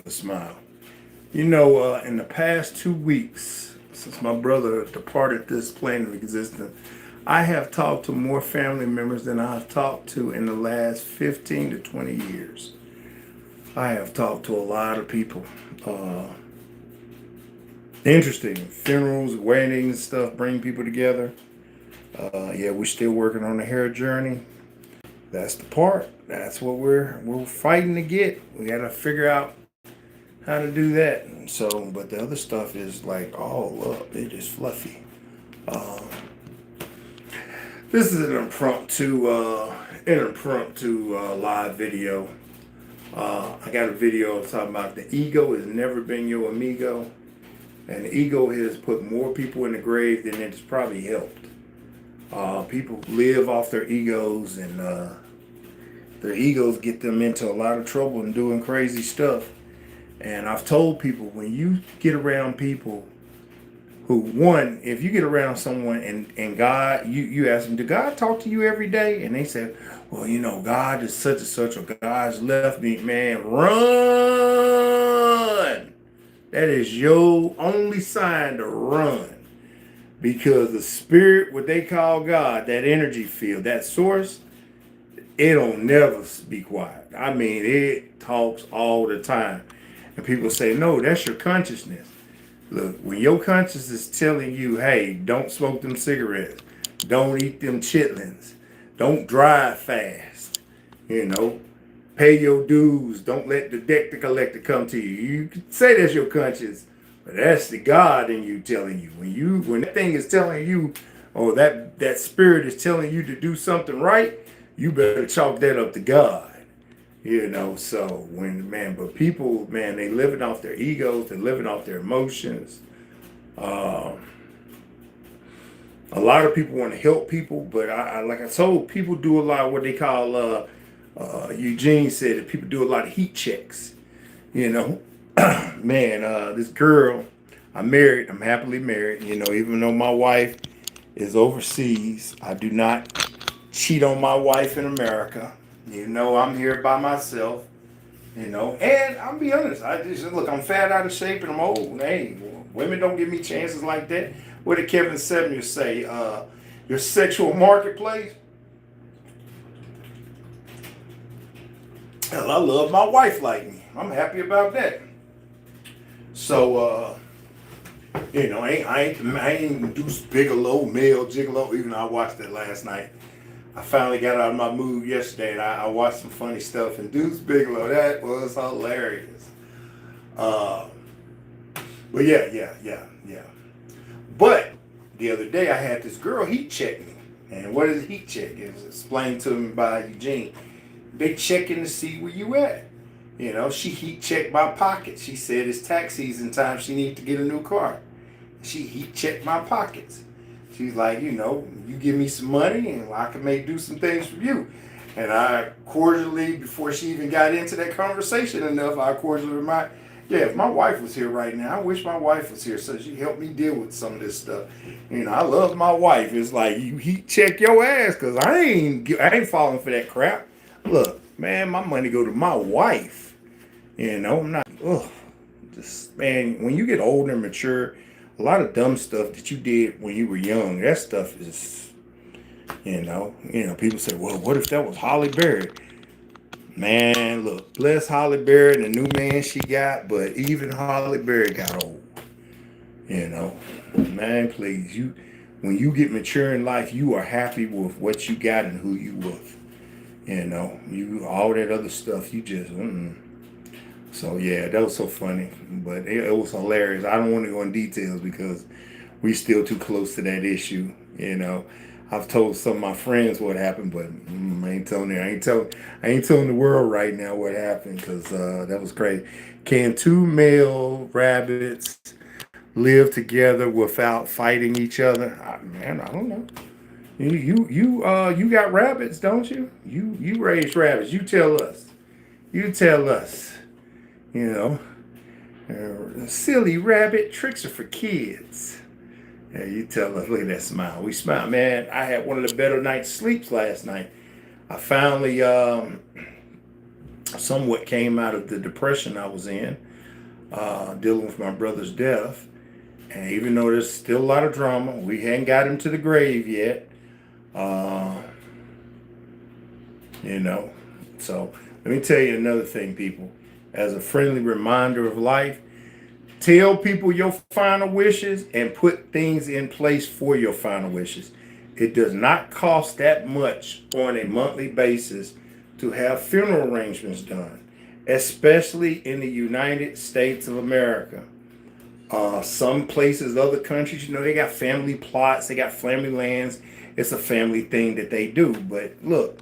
with a smile. You know, in the past 2 weeks, since my brother departed this plane of existence, I have talked to more family members than I've talked to in the last 15 to 20 years. I have talked to a lot of people. Uh, Interesting. Funerals, weddings, stuff bring people together. Yeah, we're still working on the hair journey. That's the part. That's what we're fighting to get. We got to figure out how to do that. So, but the other stuff is like all up. It is fluffy. Uh, this is an impromptu live video. I got a video talking about the ego has never been your amigo, and the ego has put more people in the grave than it's probably helped. People live off their egos, and their egos get them into a lot of trouble and doing crazy stuff. And I've told people, when you get around people who, one, if you get around someone and God, you ask them, do God talk to you every day? And they say, well, you know, God is such and such, or God's left me. Man, run. That is your only sign to run. Because the spirit, what they call God, that energy field, that source, it don't never be quiet. I mean, it talks all the time. And people say, no, that's your consciousness. Look, when your conscience is telling you, hey, don't smoke them cigarettes, don't eat them chitlins, don't drive fast, you know, pay your dues, don't let the debt collector come to you. You can say that's your conscience, but that's the God in you telling you. When that thing is telling you, or that spirit is telling you to do something right, you better chalk that up to God. You know, so but people, man, they living off their egos, they're living off their emotions. Uh, a lot of people want to help people, but like I told, people do a lot of what they call, Eugene said that people do a lot of heat checks. You know, man, this girl, I'm happily married, you know, even though my wife is overseas, I do not cheat on my wife in America. You know, I'm here by myself, you know, and I'll be honest, look, I'm fat, out of shape, and I'm old. Hey, women don't give me chances like that. What did Kevin Samuels say? Your sexual marketplace? Hell, I love my wife like me. I'm happy about that. So, you know, I ain't Deuce Bigelow, male gigolo, even though I watched that last night. I finally got out of my mood yesterday, and I watched some funny stuff. And Deuce Bigelow, that was hilarious. Uh, but yeah. But the other day, I had this girl heat check me. And what is a heat check? It was explained to me by Eugene. They checking to see where you at. You know, she heat checked my pockets. She said it's tax season time. She needs to get a new car. She heat checked my pockets. She's like, you know, you give me some money and I can do some things for you. And I cordially, before she even got into that conversation enough, I cordially remind, yeah, if my wife was here right now, I wish my wife was here so she helped me deal with some of this stuff. You know, I love my wife. It's like, you heat check your ass, because I ain't falling for that crap. Look, man, my money go to my wife. You know, I'm not, just, man, when you get older and mature, a lot of dumb stuff that you did when you were young, that stuff is, people say, well, what if that was Holly Berry? Man, look, bless Holly Berry and the new man she got, but even Holly Berry got old. You know, man, please, when you get mature in life, you are happy with what you got and who you with. You know, all that other stuff, you just, So yeah, that was so funny, but it was hilarious. I don't want to go in details because we still too close to that issue. You know, I've told some of my friends what happened, but I ain't telling them. I ain't telling the world right now what happened, because that was crazy. Can two male rabbits live together without fighting each other? Man, I don't know. You got rabbits, don't you? You raise rabbits. You tell us. You tell us. You know, silly rabbit tricks are for kids. Yeah, you tell us. Look at that smile. We smile, man. I had one of the better night's sleeps last night. I finally somewhat came out of the depression I was in. dealing with my brother's death. And even though there's still a lot of drama, we hadn't got him to the grave yet. Uh, you know, so let me tell you another thing, people. As a friendly reminder of life, tell people your final wishes and put things in place for your final wishes. It does not cost that much on a monthly basis to have funeral arrangements done, especially in the United States of America. Some places, other countries, they got family plots, they got family lands. It's a family thing that they do. But look,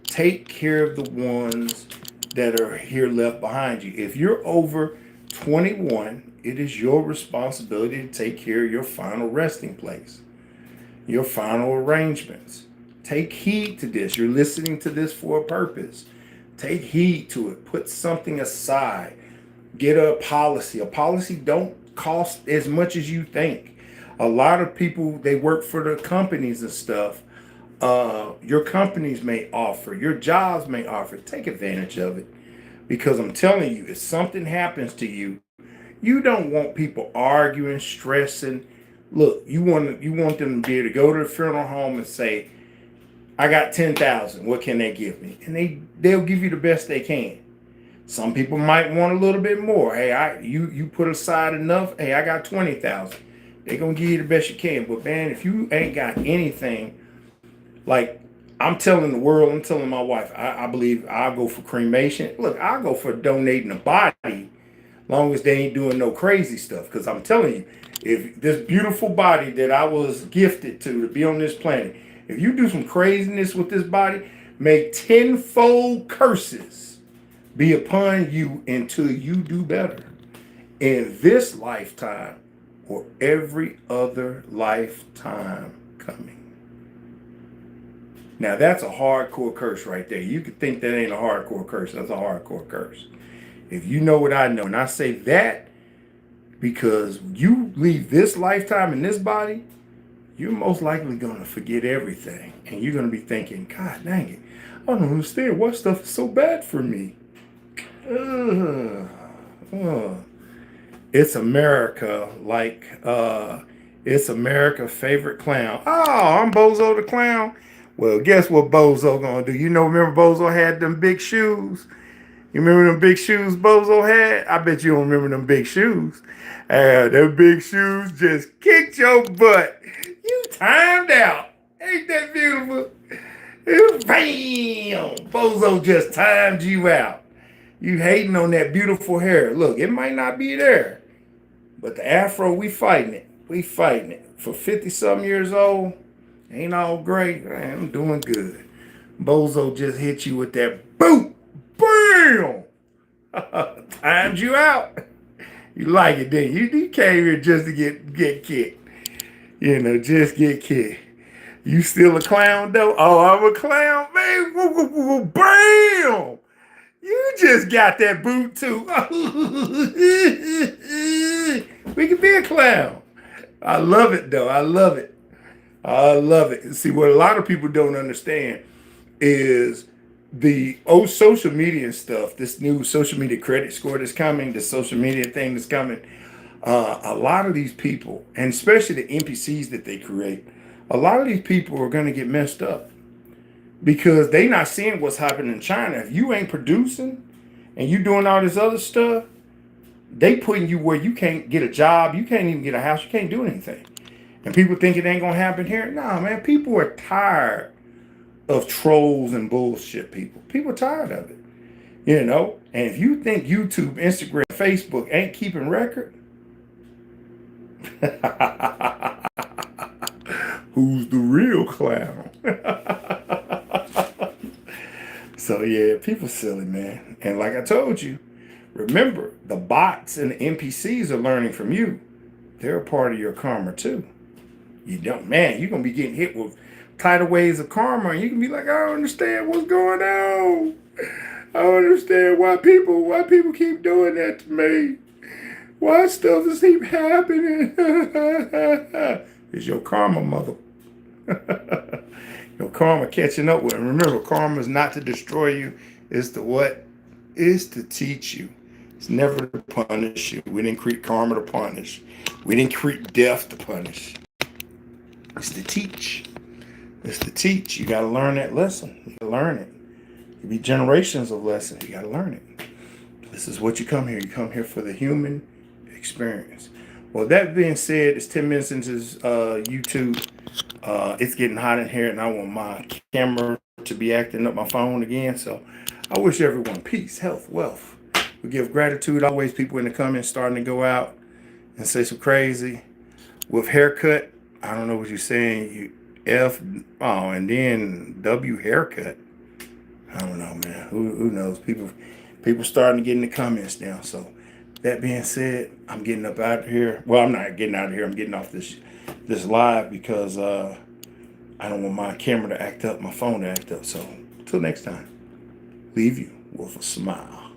take care of the ones that are here left behind you. If you're over 21, it is your responsibility to take care of your final resting place, your final arrangements. Take heed to this. You're listening to this for a purpose. Take heed to it. Put something aside. Get a policy. A policy don't cost as much as you think. A lot of people, they work for the companies and stuff. Your companies may offer, your jobs may offer. Take advantage of it. Because I'm telling you, if something happens to you, you don't want people arguing, stressing. Look, you want them to be able to go to the funeral home and say, I got 10,000. What can they give me? And they'll give you the best they can. Some people might want a little bit more. Hey, you put aside enough. Hey, I got 20,000. They're gonna give you the best you can. But man, if you ain't got anything, like I'm telling the world, I'm telling my wife, I believe I'll go for cremation. Look, I'll go for donating a body, long as they ain't doing no crazy stuff. Because I'm telling you, if this beautiful body that I was gifted to be on this planet, if you do some craziness with this body, may tenfold curses be upon you until you do better in this lifetime or every other lifetime coming. Now that's a hardcore curse right there. You could think that ain't a hardcore curse. That's a hardcore curse. If you know what I know, and I say that because you leave this lifetime in this body, you're most likely going to forget everything. And you're going to be thinking, God dang it, I don't understand what stuff is so bad for me. It's America, it's America's favorite clown. Oh, I'm Bozo the Clown. Well, guess what Bozo gonna do? Remember Bozo had them big shoes? You remember them big shoes Bozo had? I bet you don't remember them big shoes. Them big shoes just kicked your butt. You timed out. Ain't that beautiful? Bam! Bozo just timed you out. You hating on that beautiful hair. Look, it might not be there, but the afro, we fighting it. We fighting it. For 50-something years old, ain't all great. Man, I'm doing good. Bozo just hit you with that boot. Bam! Timed you out. You like it, didn't you? You came here just to get kicked. Just get kicked. You still a clown, though? Oh, I'm a clown, man. Bam! You just got that boot too. We can be a clown. I love it though. I love it. I love it. See, what a lot of people don't understand is the old social media stuff, this new social media credit score that's coming, the social media thing that's coming. A lot of these people, and especially the NPCs that they create, a lot of these people are going to get messed up. Because they not seeing what's happening in China. If you ain't producing and you doing all this other stuff, they putting you where you can't get a job, you can't even get a house, you can't do anything. And people think it ain't gonna happen here. Nah, man, people are tired of trolls and bullshit people. People are tired of it. And if you think YouTube, Instagram, Facebook ain't keeping record, who's the real clown? So yeah, people silly, man. And like I told you, remember, the bots and the NPCs are learning from you. They're a part of your karma too. You're going to be getting hit with tidal waves of karma, and you can be like, I don't understand what's going on. I don't understand why people keep doing that to me. Why stuff just keep happening? It's your karma, mother. Your karma catching up with. And remember, karma is not to destroy you. It's to what? It's to teach you. It's never to punish you. We didn't create karma to punish. We didn't create death to punish. It's to teach. It's to teach. You got to learn that lesson. You got to learn it. It be generations of lessons. You got to learn it. This is what you come here. You come here for the human experience. Well, that being said, it's 10 minutes into YouTube. It's getting hot in here, and I want my camera to be acting up my phone again. So I wish everyone peace, health, wealth. We give gratitude. Always people in the comments starting to go out and say some crazy. With haircut, I don't know what you're saying. You and then W haircut. I don't know, man. Who knows? People starting to get in the comments now. So that being said, I'm getting up out of here. Well, I'm not getting out of here. I'm getting off this live because I don't want my camera to act up, my phone to act up. So until next time, leave you with a smile.